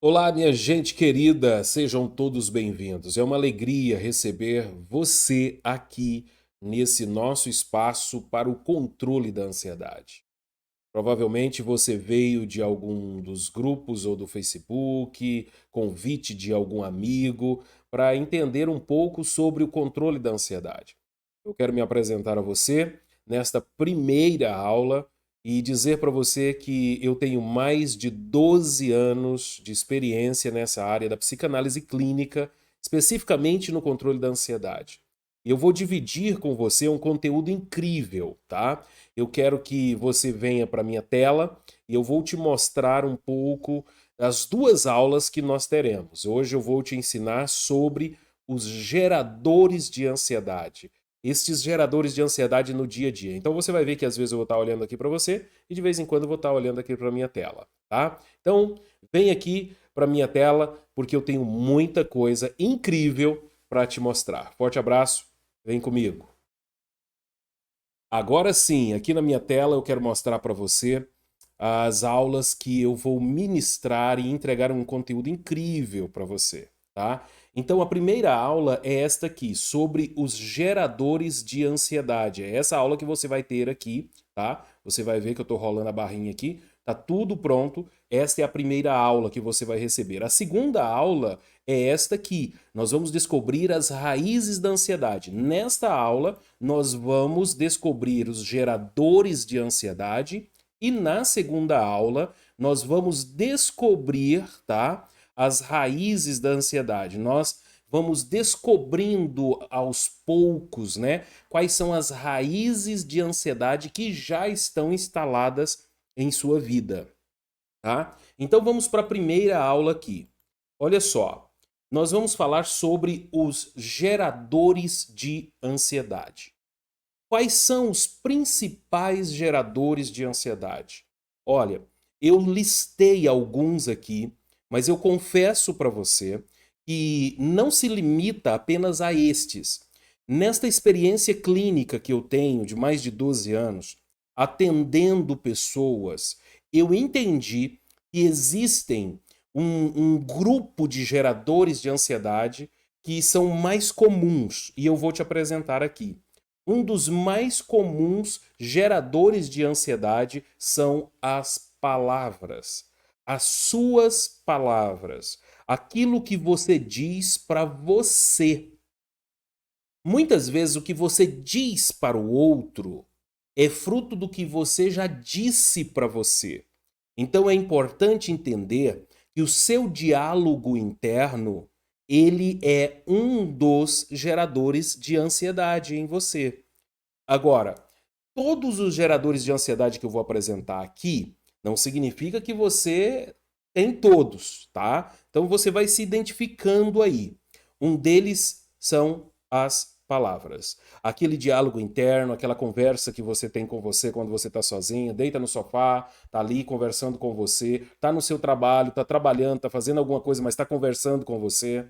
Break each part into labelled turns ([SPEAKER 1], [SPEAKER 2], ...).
[SPEAKER 1] Olá, minha gente querida, sejam todos bem-vindos. É uma alegria receber você aqui nesse nosso espaço para o controle da ansiedade. Provavelmente você veio de algum dos grupos ou do Facebook, convite de algum amigo, para entender um pouco sobre o controle da ansiedade. Eu quero me apresentar a você nesta primeira aula e dizer para você que eu tenho mais de 12 anos de experiência nessa área da psicanálise clínica, especificamente no controle da ansiedade. E eu vou dividir com você um conteúdo incrível, tá? Eu quero que você venha para minha tela e eu vou te mostrar um pouco das duas aulas que nós teremos. Hoje eu vou te ensinar sobre os geradores de ansiedade. Estes geradores de ansiedade no dia a dia. Então você vai ver que às vezes eu vou estar olhando aqui para você e de vez em quando eu vou estar olhando aqui para a minha tela, tá? Então, vem aqui para a minha tela porque eu tenho muita coisa incrível para te mostrar. Forte abraço, vem comigo. Agora sim, aqui na minha tela eu quero mostrar para você as aulas que eu vou ministrar e entregar um conteúdo incrível para você, tá? Então a primeira aula é esta aqui, sobre os geradores de ansiedade. É essa aula que você vai ter aqui, tá? Você vai ver que eu estou rolando a barrinha aqui, tá tudo pronto. Esta é a primeira aula que você vai receber. A segunda aula é esta aqui. Nós vamos descobrir as raízes da ansiedade. Nesta aula, nós vamos descobrir os geradores de ansiedade e na segunda aula nós vamos descobrir, tá, as raízes da ansiedade. Nós vamos descobrindo aos poucos, né, quais são as raízes de ansiedade que já estão instaladas em sua vida, tá? Então vamos para a primeira aula aqui. Olha só, nós vamos falar sobre os geradores de ansiedade. Quais são os principais geradores de ansiedade? Olha, eu listei alguns aqui, mas eu confesso para você que não se limita apenas a estes. Nesta experiência clínica que eu tenho de mais de 12 anos, atendendo pessoas, eu entendi que existem um grupo de geradores de ansiedade que são mais comuns e eu vou te apresentar aqui. Um dos mais comuns geradores de ansiedade são as palavras. As suas palavras. Aquilo que você diz para você. Muitas vezes o que você diz para o outro é fruto do que você já disse para você. Então é importante entender que o seu diálogo interno, ele é um dos geradores de ansiedade em você. Agora, todos os geradores de ansiedade que eu vou apresentar aqui não significa que você tem todos, tá? Então você vai se identificando aí. Um deles são as palavras. Aquele diálogo interno, aquela conversa que você tem com você quando você está sozinho, deita no sofá, tá ali conversando com você, tá no seu trabalho, tá trabalhando, tá fazendo alguma coisa, mas está conversando com você.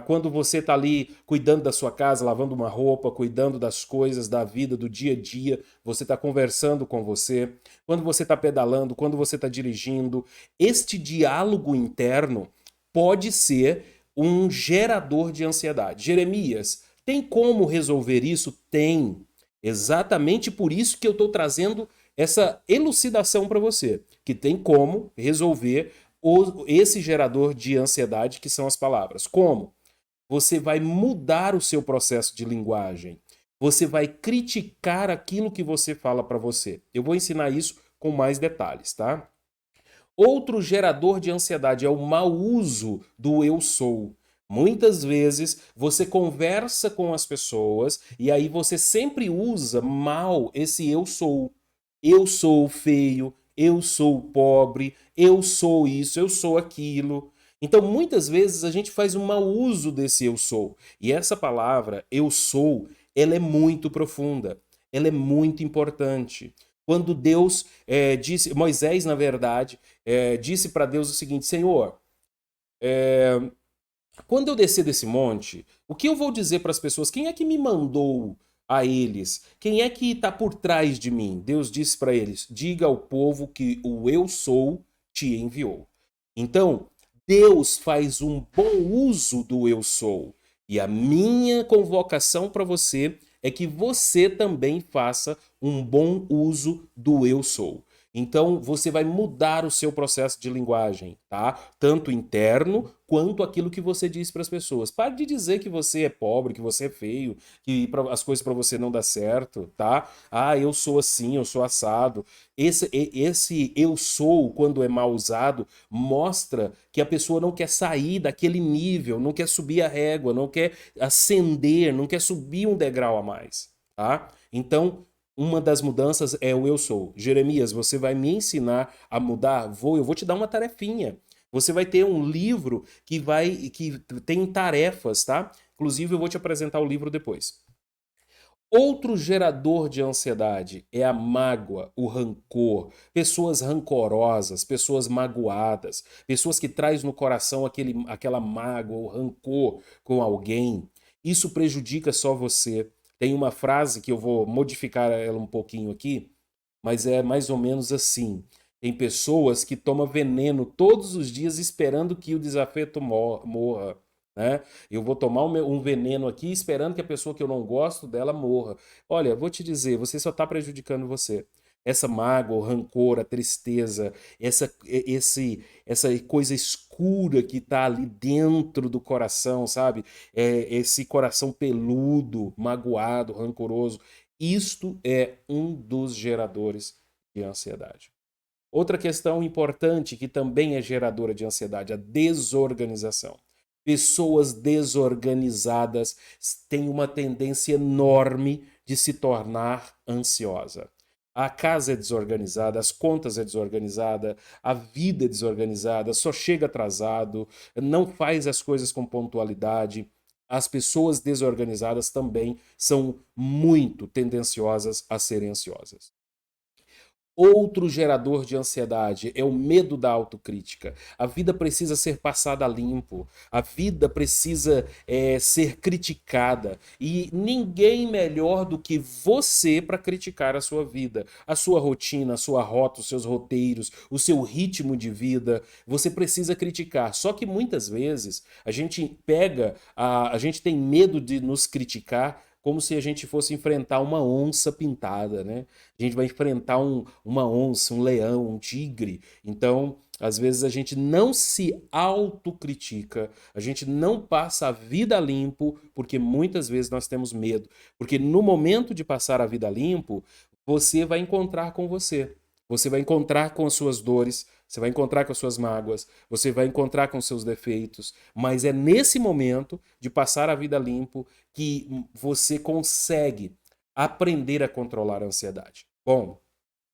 [SPEAKER 1] Quando você está ali cuidando da sua casa, lavando uma roupa, cuidando das coisas da vida, do dia a dia, você está conversando com você. Quando você está pedalando, quando você está dirigindo, este diálogo interno pode ser um gerador de ansiedade. Jeremias, tem como resolver isso? Tem. Exatamente por isso que eu estou trazendo essa elucidação para você, que tem como resolver esse gerador de ansiedade que são as palavras. Como? Você vai mudar o seu processo de linguagem. Você vai criticar aquilo que você fala para você. Eu vou ensinar isso com mais detalhes, tá? Outro gerador de ansiedade é o mau uso do eu sou. Muitas vezes você conversa com as pessoas e aí você sempre usa mal esse eu sou. Eu sou feio, eu sou pobre, eu sou isso, eu sou aquilo. Então, muitas vezes a gente faz um mau uso desse eu sou. E essa palavra, eu sou, ela é muito profunda, ela é muito importante. Quando Deus disse, Moisés, na verdade, disse para Deus o seguinte: Senhor, quando eu descer desse monte, o que eu vou dizer para as pessoas? Quem é que me mandou a eles? Quem é que está por trás de mim? Deus disse para eles: diga ao povo que o eu sou te enviou. Então, Deus faz um bom uso do eu sou. E a minha convocação para você é que você também faça um bom uso do eu sou. Então, você vai mudar o seu processo de linguagem, tá? Tanto interno quanto aquilo que você diz para as pessoas. Pare de dizer que você é pobre, que você é feio, que as coisas para você não dá certo, tá? Ah, eu sou assim, eu sou assado. Esse eu sou, quando é mal usado, mostra que a pessoa não quer sair daquele nível, não quer subir a régua, não quer ascender, não quer subir um degrau a mais, tá? Então, uma das mudanças é o eu sou. Jeremias, você vai me ensinar a mudar? Eu vou te dar uma tarefinha. Você vai ter um livro que tem tarefas, tá? Inclusive, eu vou te apresentar o livro depois. Outro gerador de ansiedade é a mágoa, o rancor, pessoas rancorosas, pessoas magoadas, pessoas que traz no coração aquela mágoa, o rancor com alguém. Isso prejudica só você. Tem uma frase que eu vou modificar ela um pouquinho aqui, mas é mais ou menos assim. Tem pessoas que tomam veneno todos os dias esperando que o desafeto morra, né? Eu vou tomar um veneno aqui esperando que a pessoa que eu não gosto dela morra. Olha, vou te dizer, você só está prejudicando você. Essa mágoa, o rancor, a tristeza, essa coisa escura que está ali dentro do coração, sabe? Esse coração peludo, magoado, rancoroso. Isto é um dos geradores de ansiedade. Outra questão importante que também é geradora de ansiedade, a desorganização. Pessoas desorganizadas têm uma tendência enorme de se tornar ansiosa. A casa é desorganizada, as contas é desorganizada, a vida é desorganizada, só chega atrasado, não faz as coisas com pontualidade. As pessoas desorganizadas também são muito tendenciosas a serem ansiosas. Outro gerador de ansiedade é o medo da autocrítica. A vida precisa ser passada a limpo, a vida precisa ser criticada. E ninguém melhor do que você para criticar a sua vida, a sua rotina, a sua rota, os seus roteiros, o seu ritmo de vida. Você precisa criticar. Só que muitas vezes a gente a gente tem medo de nos criticar como se a gente fosse enfrentar uma onça pintada, né? A gente vai enfrentar uma onça, um leão, um tigre. Então, às vezes a gente não se autocritica, a gente não passa a vida limpo, porque muitas vezes nós temos medo. Porque no momento de passar a vida limpo, você vai encontrar com você. Você vai encontrar com as suas dores, você vai encontrar com as suas mágoas, você vai encontrar com os seus defeitos, mas é nesse momento de passar a vida limpo que você consegue aprender a controlar a ansiedade. Bom,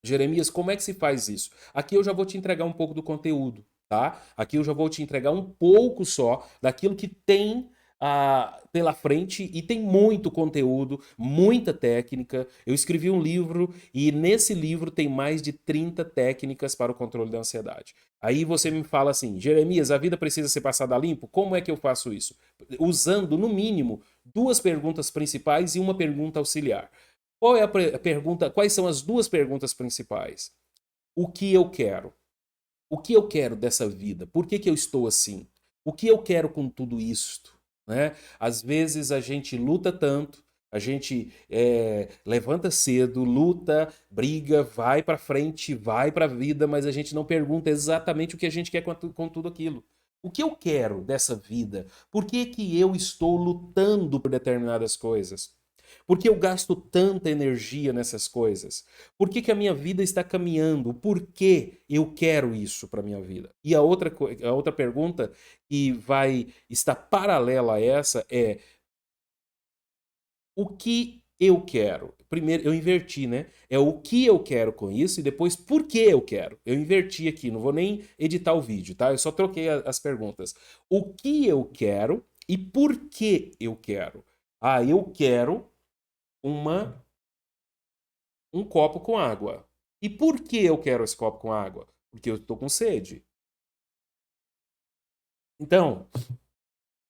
[SPEAKER 1] Jeremias, como é que se faz isso? Aqui eu já vou te entregar um pouco do conteúdo, tá? Aqui eu já vou te entregar um pouco só daquilo que tem pela frente e tem muito conteúdo, muita técnica. Eu escrevi um livro e nesse livro tem mais de 30 técnicas para o controle da ansiedade. Aí você me fala assim, Jeremias, a vida precisa ser passada a limpo? Como é que eu faço isso? Usando, no mínimo, duas perguntas principais e uma pergunta auxiliar. Qual é a pergunta? Quais são as duas perguntas principais? O que eu quero? O que eu quero dessa vida? Por que que eu estou assim? O que eu quero com tudo isto? Né? Às vezes a gente luta tanto, a gente levanta cedo, luta, briga, vai para frente, vai para a vida, mas a gente não pergunta exatamente o que a gente quer com tudo aquilo. O que eu quero dessa vida? Por que que eu estou lutando por determinadas coisas? Por que eu gasto tanta energia nessas coisas? Por que que a minha vida está caminhando? Por que eu quero isso para minha vida? E a outra pergunta que vai estar paralela a essa é o que eu quero? Primeiro, eu inverti, né? É o que eu quero com isso e depois por que eu quero. Eu inverti aqui, não vou nem editar o vídeo, tá? Eu só troquei as perguntas. O que eu quero e por que eu quero? Ah, eu quero uma um copo com água. E por que eu quero esse copo com água? Porque eu estou com sede. Então,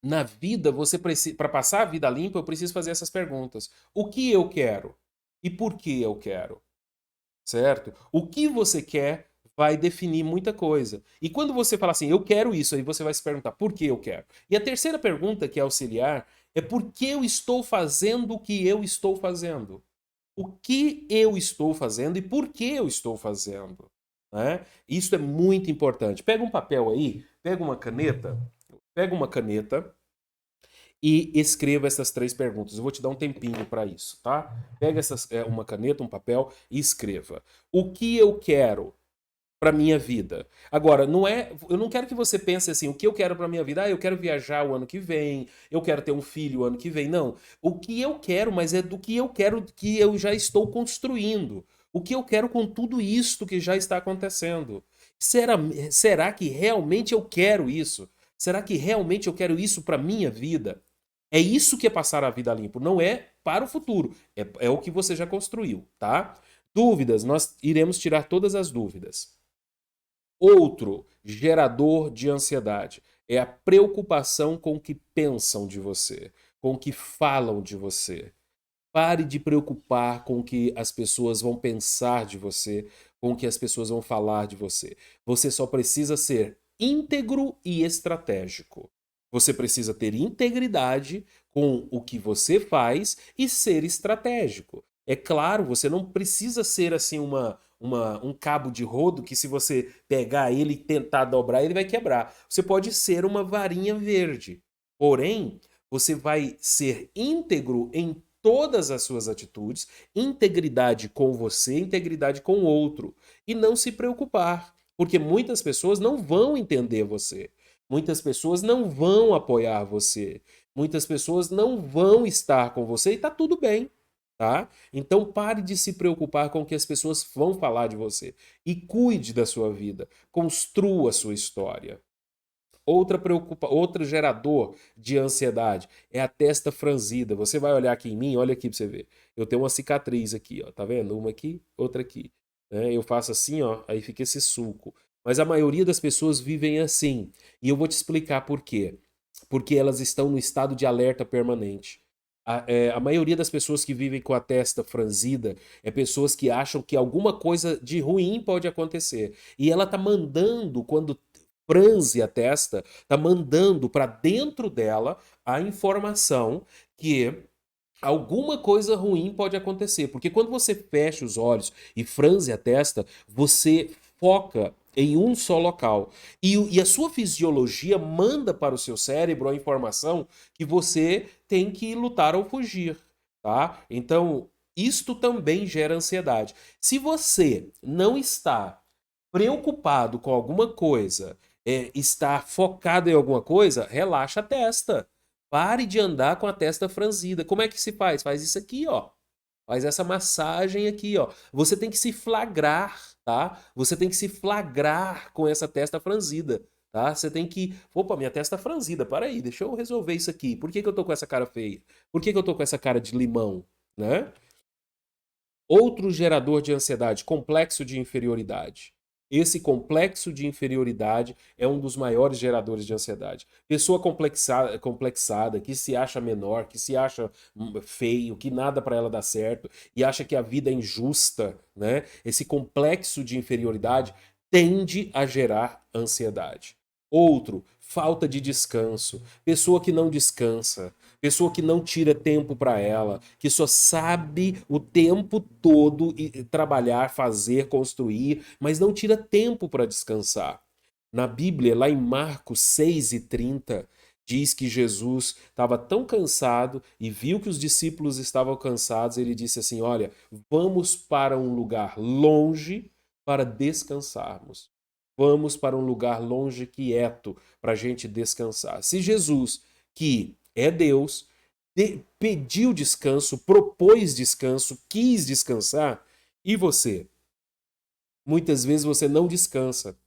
[SPEAKER 1] na vida, você precisa, para passar a vida limpa, eu preciso fazer essas perguntas. O que eu quero? E por que eu quero? Certo? O que você quer vai definir muita coisa. E quando você fala assim, eu quero isso, aí você vai se perguntar, por que eu quero? E a terceira pergunta, que é auxiliar, é por que eu estou fazendo o que eu estou fazendo? O que eu estou fazendo e por que eu estou fazendo? Né? Isso é muito importante. Pega um papel aí, pega uma caneta e escreva essas três perguntas. Eu vou te dar um tempinho para isso, tá? Pega uma caneta, um papel e escreva. O que eu quero para minha vida? Agora, eu não quero que você pense assim, o que eu quero para minha vida? Ah, eu quero viajar o ano que vem, eu quero ter um filho o ano que vem. Não. O que eu quero, mas é do que eu quero que eu já estou construindo. O que eu quero com tudo isto que já está acontecendo? Será, será que realmente eu quero isso? Será que realmente eu quero isso para minha vida? É isso que é passar a vida limpo, não é para o futuro. É o que você já construiu, tá? Dúvidas, nós iremos tirar todas as dúvidas. Outro gerador de ansiedade é a preocupação com o que pensam de você, com o que falam de você. Pare de preocupar com o que as pessoas vão pensar de você, com o que as pessoas vão falar de você. Você só precisa ser íntegro e estratégico. Você precisa ter integridade com o que você faz e ser estratégico. É claro, você não precisa ser assim um cabo de rodo que, se você pegar ele e tentar dobrar, ele vai quebrar. Você pode ser uma varinha verde. Porém, você vai ser íntegro em todas as suas atitudes, integridade com você, integridade com o outro. E não se preocupar, porque muitas pessoas não vão entender você. Muitas pessoas não vão apoiar você. Muitas pessoas não vão estar com você e tá tudo bem, tá? Então pare de se preocupar com o que as pessoas vão falar de você e cuide da sua vida, construa a sua história. Outro gerador de ansiedade é a testa franzida. Você vai olhar aqui em mim, olha aqui pra você ver. Eu tenho uma cicatriz aqui, ó, tá vendo? Uma aqui, outra aqui. Né? Eu faço assim, ó, aí fica esse sulco. Mas a maioria das pessoas vivem assim. E eu vou te explicar por quê. Porque elas estão no estado de alerta permanente. A maioria das pessoas que vivem com a testa franzida é pessoas que acham que alguma coisa de ruim pode acontecer. E ela tá mandando, quando franze a testa, tá mandando para dentro dela a informação que alguma coisa ruim pode acontecer. Porque quando você fecha os olhos e franze a testa, você foca em um só local. E a sua fisiologia manda para o seu cérebro a informação que você tem que lutar ou fugir, tá? Então, isto também gera ansiedade. Se você não está preocupado com alguma coisa, está focado em alguma coisa, relaxa a testa. Pare de andar com a testa franzida. Como é que se faz? Faz isso aqui, ó. Faz essa massagem aqui, ó. Você tem que se flagrar, tá? Você tem que se flagrar com essa testa franzida, tá? Você tem que, opa, minha testa tá franzida. Para aí, deixa eu resolver isso aqui. Por que que eu tô com essa cara feia? Por que que eu tô com essa cara de limão, né? Outro gerador de ansiedade, complexo de inferioridade. Esse complexo de inferioridade é um dos maiores geradores de ansiedade. Pessoa complexada, que se acha menor, que se acha feio, que nada para ela dá certo e acha que a vida é injusta, né? Esse complexo de inferioridade tende a gerar ansiedade. Outro, falta de descanso. Pessoa que não descansa, pessoa que não tira tempo para ela, que só sabe o tempo todo trabalhar, fazer, construir, mas não tira tempo para descansar. Na Bíblia, lá em Marcos 6:30, diz que Jesus estava tão cansado e viu que os discípulos estavam cansados, ele disse assim: Olha, vamos para um lugar longe para descansarmos. Vamos para um lugar longe, quieto, para a gente descansar. Se Jesus, que é Deus, pediu descanso, propôs descanso, quis descansar, e você? Muitas vezes você não descansa.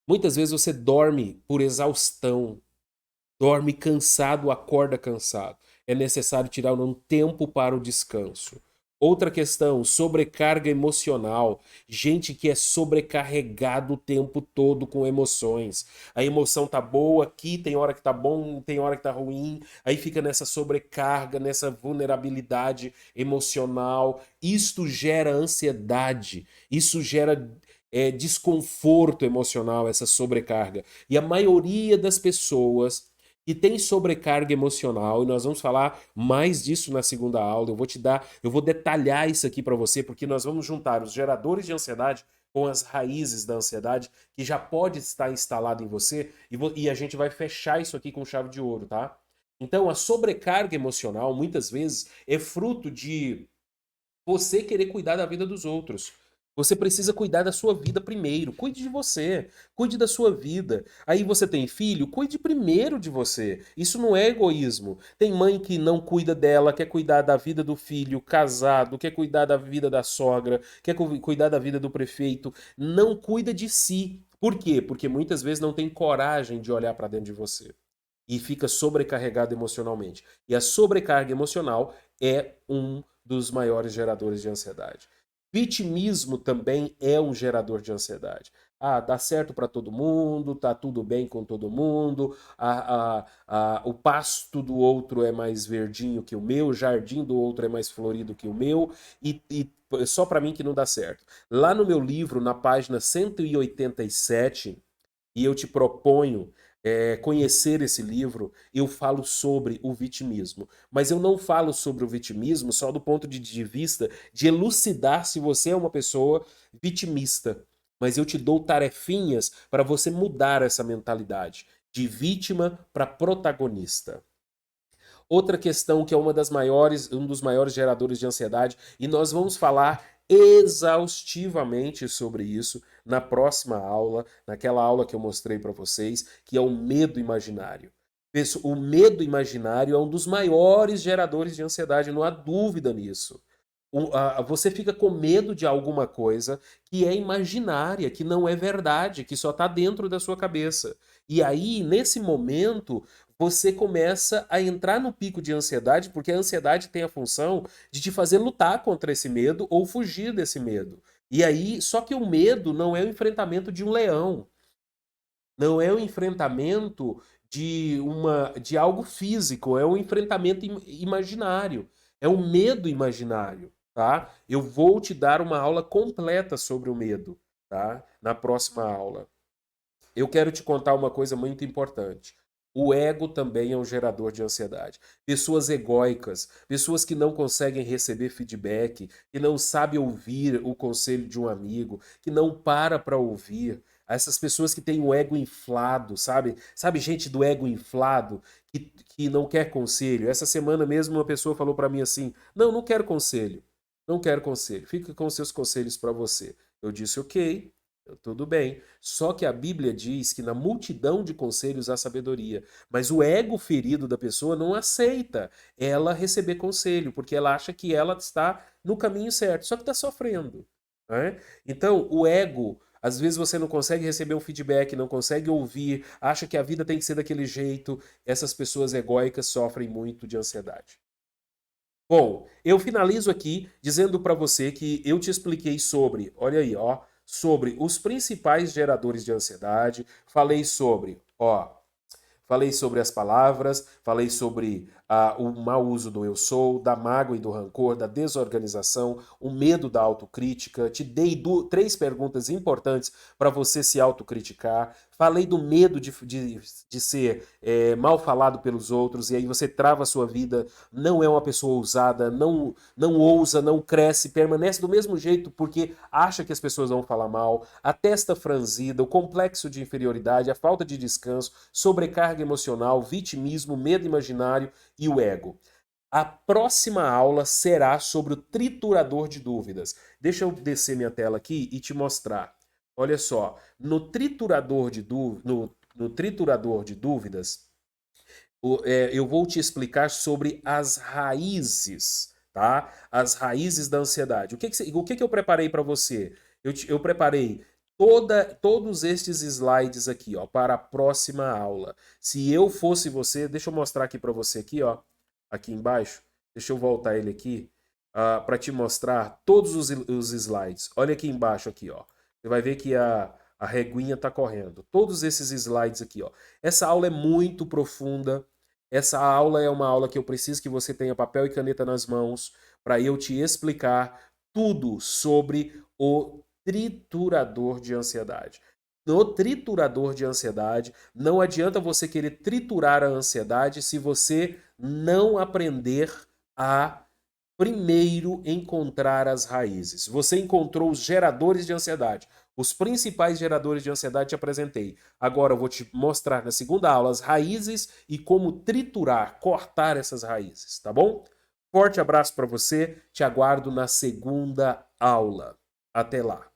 [SPEAKER 1] Muitas vezes você dorme por exaustão, dorme cansado, acorda cansado. É necessário tirar um tempo para o descanso. Outra questão, sobrecarga emocional. Gente que é sobrecarregado o tempo todo com emoções. A emoção tá boa aqui, tem hora que tá bom, tem hora que tá ruim. Aí fica nessa sobrecarga, nessa vulnerabilidade emocional. Isto gera ansiedade. Isso gera desconforto emocional, essa sobrecarga. E a maioria das pessoas que tem sobrecarga emocional, e nós vamos falar mais disso na segunda aula, eu vou detalhar isso aqui para você, porque nós vamos juntar os geradores de ansiedade com as raízes da ansiedade, que já pode estar instalado em você, e a gente vai fechar isso aqui com chave de ouro, tá? Então, a sobrecarga emocional, muitas vezes, é fruto de você querer cuidar da vida dos outros. Você precisa cuidar da sua vida primeiro. Cuide de você. Cuide da sua vida. Aí você tem filho, cuide primeiro de você. Isso não é egoísmo. Tem mãe que não cuida dela, quer cuidar da vida do filho, casado, quer cuidar da vida da sogra, quer cuidar da vida do prefeito. Não cuida de si. Por quê? Porque muitas vezes não tem coragem de olhar para dentro de você. E fica sobrecarregado emocionalmente. E a sobrecarga emocional é um dos maiores geradores de ansiedade. Vitimismo também é um gerador de ansiedade. Ah, dá certo para todo mundo, tá tudo bem com todo mundo, o pasto do outro é mais verdinho que o meu, o jardim do outro é mais florido que o meu, e só para mim que não dá certo. Lá no meu livro, na página 187, e eu te proponho conhecer esse livro, eu falo sobre o vitimismo. Mas eu não falo sobre o vitimismo só do ponto de vista de elucidar se você é uma pessoa vitimista. Mas eu te dou tarefinhas para você mudar essa mentalidade de vítima para protagonista. Outra questão que é um dos maiores geradores de ansiedade, e nós vamos falar exaustivamente sobre isso na próxima aula, naquela aula que eu mostrei para vocês, que é o medo imaginário. O medo imaginário é um dos maiores geradores de ansiedade, não há dúvida nisso. Você fica com medo de alguma coisa que é imaginária, que não é verdade, que só está dentro da sua cabeça. E aí, nesse momento, você começa a entrar no pico de ansiedade, porque a ansiedade tem a função de te fazer lutar contra esse medo ou fugir desse medo. E aí, só que o medo não é o enfrentamento de um leão, não é o enfrentamento de algo físico, é um enfrentamento imaginário, é um medo imaginário, tá? Eu vou te dar uma aula completa sobre o medo, tá? Na próxima aula. Eu quero te contar uma coisa muito importante. O ego também é um gerador de ansiedade. Pessoas egóicas, pessoas que não conseguem receber feedback, que não sabem ouvir o conselho de um amigo, que não para ouvir. Essas pessoas que têm o ego inflado, sabe? Sabe gente do ego inflado que não quer conselho. Essa semana mesmo uma pessoa falou para mim assim: "Não, não quero conselho. Não quero conselho. Fica com seus conselhos para você." Eu disse: "OK. Tudo bem. Só que a Bíblia diz que na multidão de conselhos há sabedoria. Mas o ego ferido da pessoa não aceita ela receber conselho, porque ela acha que ela está no caminho certo, só que está sofrendo. Né? Então, o ego, às vezes você não consegue receber um feedback, não consegue ouvir, acha que a vida tem que ser daquele jeito. Essas pessoas egóicas sofrem muito de ansiedade. Bom, eu finalizo aqui dizendo para você que eu te expliquei sobre, olha aí, ó, sobre os principais geradores de ansiedade, falei sobre as palavras, falei sobre o mau uso do eu sou, da mágoa e do rancor, da desorganização, o medo da autocrítica. Te dei três perguntas importantes para você se autocriticar. Falei do medo de ser mal falado pelos outros, e aí você trava a sua vida, não é uma pessoa ousada, não ousa, não cresce, permanece do mesmo jeito porque acha que as pessoas vão falar mal, a testa franzida, o complexo de inferioridade, a falta de descanso, sobrecarga emocional, vitimismo, medo imaginário e o ego. A próxima aula será sobre o triturador de dúvidas. Deixa eu descer minha tela aqui e te mostrar. Olha só, no triturador de dúvidas, eu vou te explicar sobre as raízes, tá? As raízes da ansiedade. O que eu preparei para você? Eu preparei todos estes slides aqui, ó, para a próxima aula. Se eu fosse você, deixa eu mostrar aqui para você aqui, ó, aqui embaixo. Deixa eu voltar ele aqui para te mostrar todos os slides. Olha aqui embaixo aqui, ó. Você vai ver que a reguinha está correndo. Todos esses slides aqui, ó. Essa aula é muito profunda. Essa aula é uma aula que eu preciso que você tenha papel e caneta nas mãos para eu te explicar tudo sobre o triturador de ansiedade. No triturador de ansiedade, não adianta você querer triturar a ansiedade se você não aprender a primeiro encontrar as raízes. Você encontrou os geradores de ansiedade. Os principais geradores de ansiedade te apresentei. Agora eu vou te mostrar na segunda aula as raízes e como triturar, cortar essas raízes, tá bom? Forte abraço para você, te aguardo na segunda aula. Até lá.